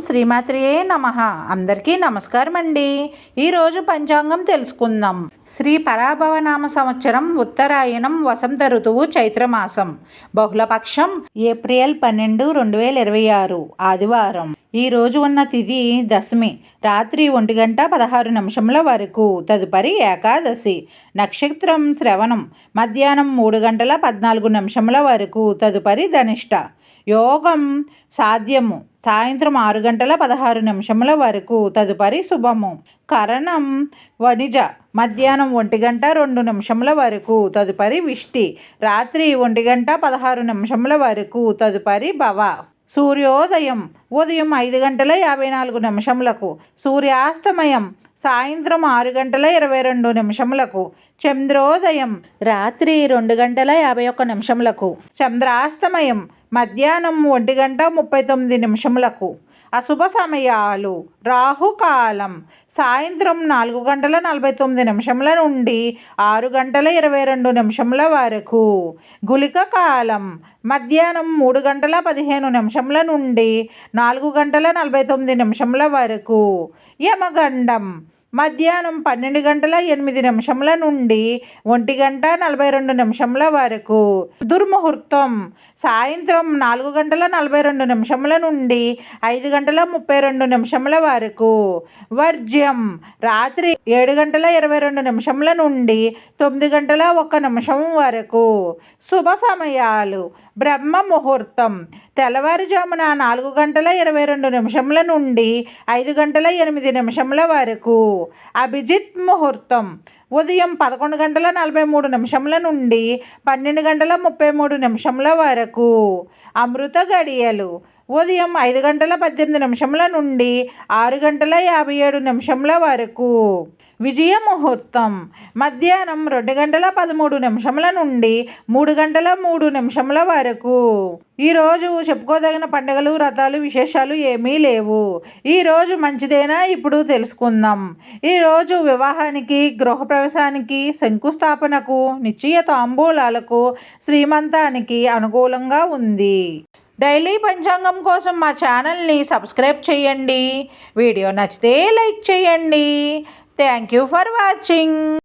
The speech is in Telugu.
శ్రీమాత్రియే నమః. అందరికీ నమస్కారం అండి. ఈరోజు పంచాంగం తెలుసుకుందాం. శ్రీ పరాభవనామ సంవత్సరం ఉత్తరాయణం వసంత ఋతువు చైత్రమాసం బహుళపక్షం ఏప్రిల్ 12, 2026 ఆదివారం. ఈ రోజు ఉన్న తిథి దశమి రాత్రి 1:16 వరకు. తదుపరి ఏకాదశి. నక్షత్రం శ్రవణం మధ్యాహ్నం 3:14 వరకు. తదుపరి ధనిష్ట. యోగం సాధ్యము సాయంత్రం 6:16 వరకు. తదుపరి శుభము. కరణం వణిజ మధ్యాహ్నం 1:02 వరకు. తదుపరి విష్టి రాత్రి 1:16 వరకు. తదుపరి భవ. సూర్యోదయం ఉదయం 5:54. సూర్యాస్తమయం సాయంత్రం 6:22. చంద్రోదయం రాత్రి 2:51. చంద్రాస్తమయం మధ్యాహ్నం 1:39. అశుభ సమయాలు రాహుకాలం సాయంత్రం 4:49 నుండి 6:22 వరకు. గుళిక కాలం మధ్యాహ్నం 3:15 నుండి 4:49 వరకు. యమగండం మధ్యాహ్నం 12:08 నుండి 1:42 వరకు. దుర్ముహూర్తం సాయంత్రం 4:42 నుండి 5:32 వరకు. వర్జ్యం రాత్రి 7:22 నుండి 9:01 వరకు. శుభ సమయాలు బ్రహ్మ ముహూర్తం తెల్లవారుజామున 4:22 నుండి 5:08 వరకు. అభిజిత్ ముహూర్తం ఉదయం 11:43 నుండి 12:33 వరకు. అమృత గడియలు ఉదయం 5:18 నుండి 6:57 వరకు. విజయ ముహూర్తం మధ్యాహ్నం 2:13 నుండి 3:03 వరకు. ఈరోజు చెప్పుకోదగిన పండుగలు వ్రతాలు విశేషాలు ఏమీ లేవు. ఈరోజు మంచిదేనా ఇప్పుడు తెలుసుకుందాం. ఈరోజు వివాహానికి, గృహప్రవేశానికి, శంకుస్థాపనకు, నిశ్చయ తాంబూలాలకు, శ్రీమంతానికి అనుకూలంగా ఉంది. డైలీ పంచాంగం కోసం మా ఛానల్ని సబ్స్క్రైబ్ చేయండి. వీడియో నచ్చితే లైక్ చేయండి. Thank you for watching.